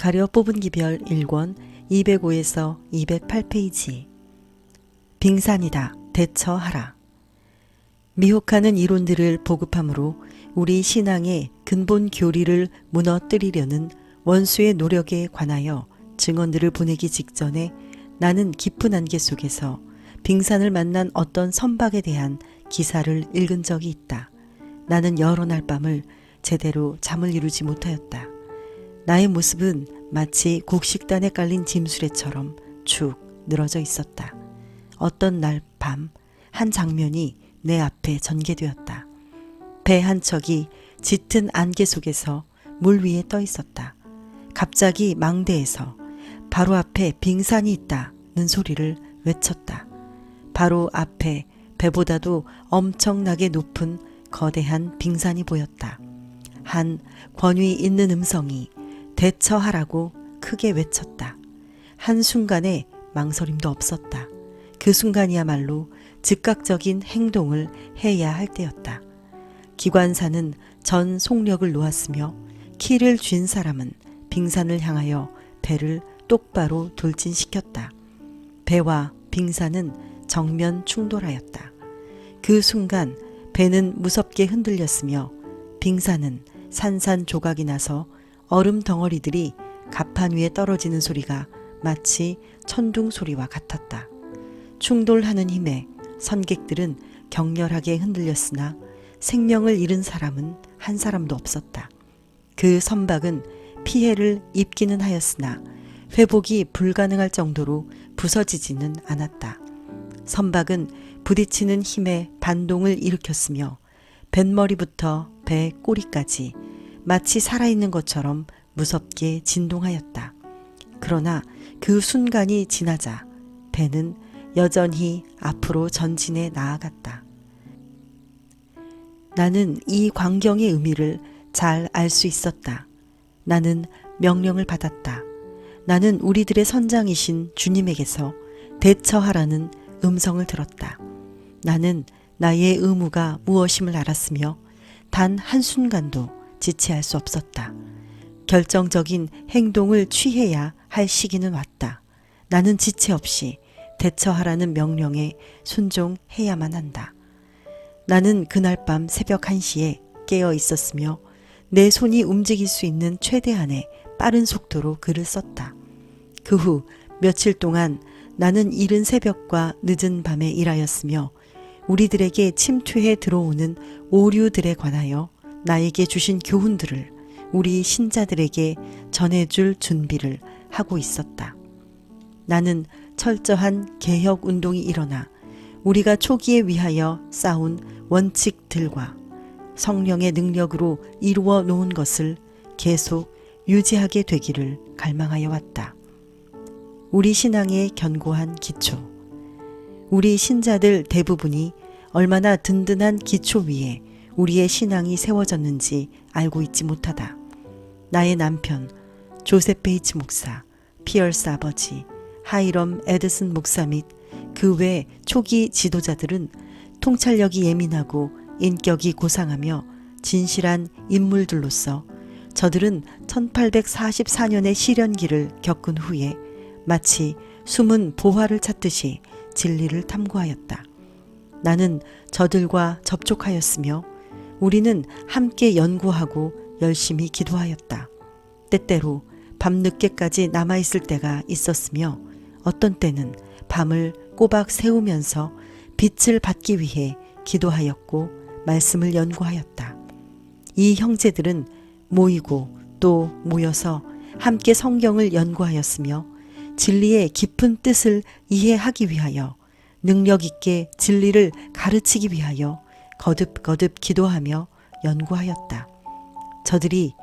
가려 뽑은 기별 1권 205에서 208페이지. 빙산이다. 대처하라. 미혹하는 이론들을 보급함으로 우리 신앙의 근본 교리를 무너뜨리려는 원수의 노력에 관하여 증언들을 보내기 직전에 나는 깊은 안개 속에서 빙산을 만난 어떤 선박에 대한 기사를 읽은 적이 있다. 나는 여러 날 밤을 제대로 잠을 이루지 못하였다. 나의 모습은 마치 곡식단에 깔린 짐수레처럼 축 늘어져 있었다. 어떤 날 밤 한 장면이 내 앞에 전개되었다. 배 한 척이 짙은 안개 속에서 물 위에 떠 있었다. 갑자기 망대에서 바로 앞에 빙산이 있다는 소리를 외쳤다. 바로 앞에 배보다도 엄청나게 높은 거대한 빙산이 보였다. 한 권위 있는 음성이 대처하라고 크게 외쳤다. 한순간에 망설임도 없었다. 그 순간이야말로 즉각적인 행동을 해야 할 때였다. 기관사는 전 속력을 놓았으며 키를 쥔 사람은 빙산을 향하여 배를 똑바로 돌진시켰다. 배와 빙산은 정면 충돌하였다. 그 순간 배는 무섭게 흔들렸으며 빙산은 산산조각이 나서 얼음 덩어리들이 갑판 위에 떨어지는 소리가 마치 천둥 소리와 같았다. 충돌하는 힘에 선객들은 격렬하게 흔들렸으나 생명을 잃은 사람은 한 사람도 없었다. 그 선박은 피해를 입기는 하였으나 회복이 불가능할 정도로 부서지지는 않았다. 선박은 부딪히는 힘에 반동을 일으켰으며 뱃머리부터 배 꼬리까지 마치 살아있는 것처럼 무섭게 진동하였다. 그러나 그 순간이 지나자 배는 여전히 앞으로 전진해 나아갔다. 나는 이 광경의 의미를 잘 알 수 있었다. 나는 명령을 받았다. 나는 우리들의 선장이신 주님에게서 대처하라는 음성을 들었다. 나는 나의 의무가 무엇임을 알았으며 단 한순간도 지체할 수 없었다. 결정적인 행동을 취해야 할 시기는 왔다. 나는 지체 없이 대처하라는 명령에 순종해야만 한다. 나는 그날 밤 새벽 1시에 깨어 있었으며 내 손이 움직일 수 있는 최대한의 빠른 속도로 글을 썼다. 그 후 며칠 동안 나는 이른 새벽과 늦은 밤에 일하였으며 우리들에게 침투해 들어오는 오류들에 관하여 나에게 주신 교훈들을 우리 신자들에게 전해줄 준비를 하고 있었다. 나는 철저한 개혁 운동이 일어나 우리가 초기에 위하여 쌓은 원칙들과 성령의 능력으로 이루어 놓은 것을 계속 유지하게 되기를 갈망하여 왔다. 우리 신앙의 견고한 기초. 우리 신자들 대부분이 얼마나 든든한 기초 위에 우리의 신앙이 세워졌는지 알고 있지 못하다. 나의 남편 조셉 베이츠 목사, 피얼스 아버지, 하이럼 에드슨 목사 및 그 외 초기 지도자들은 통찰력이 예민하고 인격이 고상하며 진실한 인물들로서 저들은 1844년의 시련기를 겪은 후에 마치 숨은 보화를 찾듯이 진리를 탐구하였다. 나는 저들과 접촉하였으며 우리는 함께 연구하고 열심히 기도하였다. 때때로 밤늦게까지 남아있을 때가 있었으며 어떤 때는 밤을 꼬박 새우면서 빛을 받기 위해 기도하였고 말씀을 연구하였다. 이 형제들은 모이고 또 모여서 함께 성경을 연구하였으며 진리의 깊은 뜻을 이해하기 위하여 능력 있게 진리를 가르치기 위하여 거듭거듭 기도하며 연구하였다. 저들이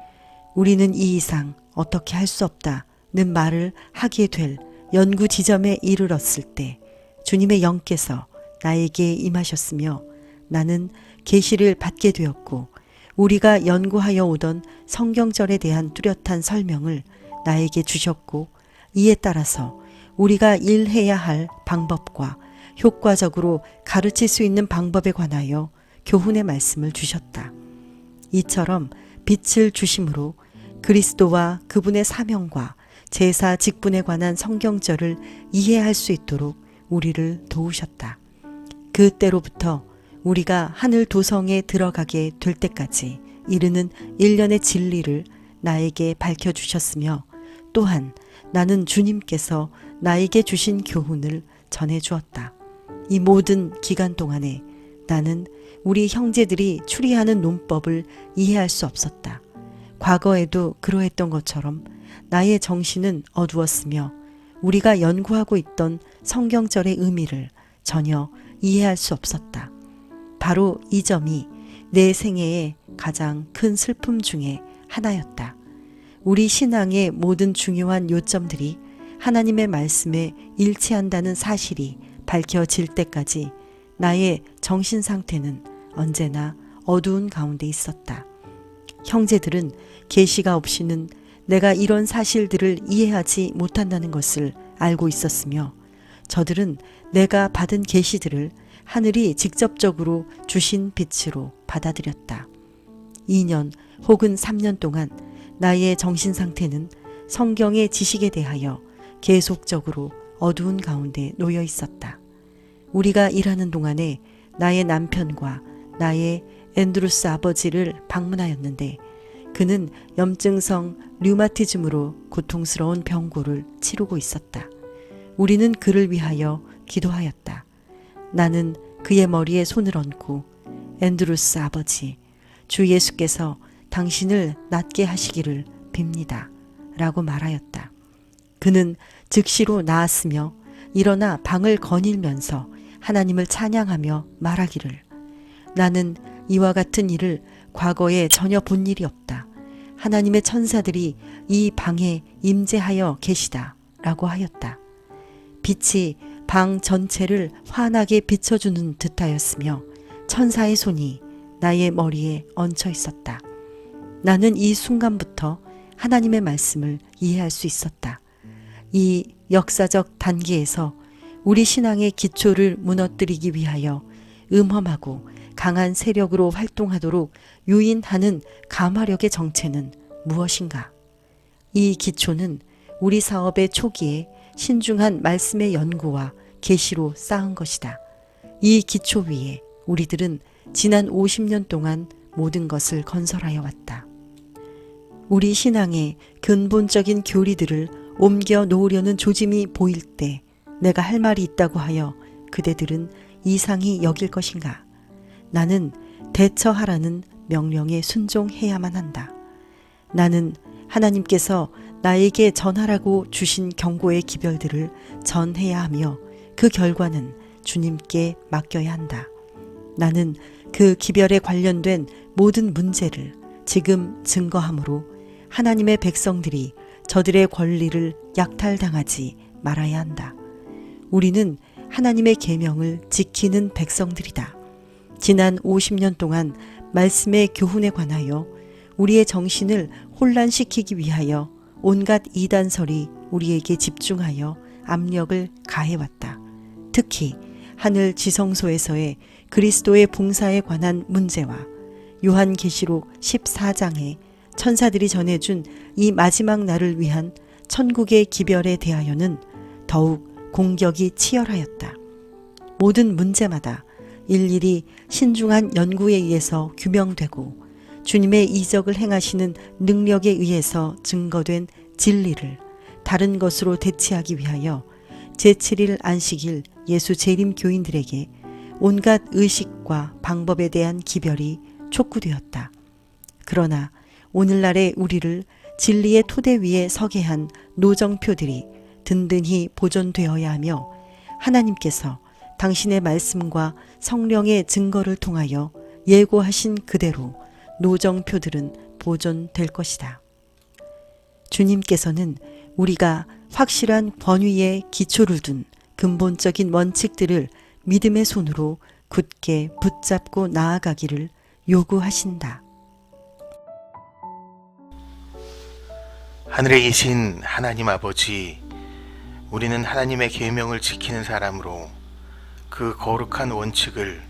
우리는 이 이상 어떻게 할 수 없다는 말을 하게 될 연구 지점에 이르렀을 때 주님의 영께서 나에게 임하셨으며 나는 계시를 받게 되었고 우리가 연구하여 오던 성경절에 대한 뚜렷한 설명을 나에게 주셨고 이에 따라서 우리가 일해야 할 방법과 효과적으로 가르칠 수 있는 방법에 관하여 교훈의 말씀을 주셨다. 이처럼 빛을 주심으로 그리스도와 그분의 사명과 제사 직분에 관한 성경절을 이해할 수 있도록 우리를 도우셨다. 그때로부터 우리가 하늘 도성에 들어가게 될 때까지 이르는 일련의 진리를 나에게 밝혀주셨으며 또한 나는 주님께서 나에게 주신 교훈을 전해주었다. 이 모든 기간 동안에 나는 우리 형제들이 추리하는 논법을 이해할 수 없었다. 과거에도 그러했던 것처럼 나의 정신은 어두웠으며 우리가 연구하고 있던 성경절의 의미를 전혀 이해할 수 없었다. 바로 이 점이 내 생애의 가장 큰 슬픔 중에 하나였다. 우리 신앙의 모든 중요한 요점들이 하나님의 말씀에 일치한다는 사실이 밝혀질 때까지 나의 정신 상태는 언제나 어두운 가운데 있었다. 형제들은 계시가 없이는 내가 이런 사실들을 이해하지 못한다는 것을 알고 있었으며 저들은 내가 받은 계시들을 하늘이 직접적으로 주신 빛으로 받아들였다. 2년 혹은 3년 동안 나의 정신 상태는 성경의 지식에 대하여 계속적으로 어두운 가운데 놓여 있었다. 우리가 일하는 동안에 나의 남편과 나의 앤드루스 아버지를 방문하였는데 그는 염증성 류마티즘으로 고통스러운 병고를 치르고 있었다. 우리는 그를 위하여 기도하였다. 나는 그의 머리에 손을 얹고 앤드루스 아버지, 주 예수께서 당신을 낫게 하시기를 빕니다. 라고 말하였다. 그는 즉시로 나았으며 일어나 방을 거닐면서 하나님을 찬양하며 말하기를 나는 이와 같은 일을 과거에 전혀 본 일이 없다. 하나님의 천사들이 이 방에 임재하여 계시다. 라고 하였다. 빛이 방 전체를 환하게 비춰주는 듯하였으며 천사의 손이 나의 머리에 얹혀 있었다. 나는 이 순간부터 하나님의 말씀을 이해할 수 있었다. 이 역사적 단계에서 우리 신앙의 기초를 무너뜨리기 위하여 음험하고 강한 세력으로 활동하도록 유인하는 감화력의 정체는 무엇인가? 이 기초는 우리 사업의 초기에 신중한 말씀의 연구와 계시로 쌓은 것이다. 이 기초 위에 우리들은 지난 50년 동안 모든 것을 건설하여 왔다. 우리 신앙의 근본적인 교리들을 옮겨 놓으려는 조짐이 보일 때 내가 할 말이 있다고 하여 그대들은 이상히 여길 것인가? 나는 대처하라는 명령에 순종해야만 한다. 나는 하나님께서 나에게 전하라고 주신 경고의 기별들을 전해야 하며 그 결과는 주님께 맡겨야 한다. 나는 그 기별에 관련된 모든 문제를 지금 증거함으로 하나님의 백성들이 저들의 권리를 약탈당하지 말아야 한다. 우리는 하나님의 계명을 지키는 백성들이다. 지난 50년 동안 말씀의 교훈에 관하여 우리의 정신을 혼란시키기 위하여 온갖 이단설이 우리에게 집중하여 압력을 가해왔다. 특히 하늘 지성소에서의 그리스도의 봉사에 관한 문제와 요한계시록 14장에 천사들이 전해준 이 마지막 날을 위한 천국의 기별에 대하여는 더욱 공격이 치열하였다. 모든 문제마다 일일이 신중한 연구에 의해서 규명되고 주님의 이적을 행하시는 능력에 의해서 증거된 진리를 다른 것으로 대체하기 위하여 제7일 안식일 예수 재림 교인들에게 온갖 의식과 방법에 대한 기별이 촉구되었다. 그러나 오늘날의 우리를 진리의 토대 위에 서게 한 노정표들이 든든히 보존되어야 하며 하나님께서 당신의 말씀과 성령의 증거를 통하여 예고하신 그대로 노정표들은 보존될 것이다. 주님께서는 우리가 확실한 권위의 기초를 둔 근본적인 원칙들을 믿음의 손으로 굳게 붙잡고 나아가기를 요구하신다. 하늘에 계신 하나님 아버지, 우리는 하나님의 계명을 지키는 사람으로 그 거룩한 원칙을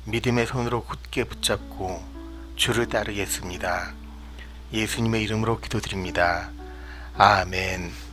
믿음의 손으로 굳게 붙잡고 주를 따르겠습니다. 예수님의 이름으로 기도드립니다. 아멘.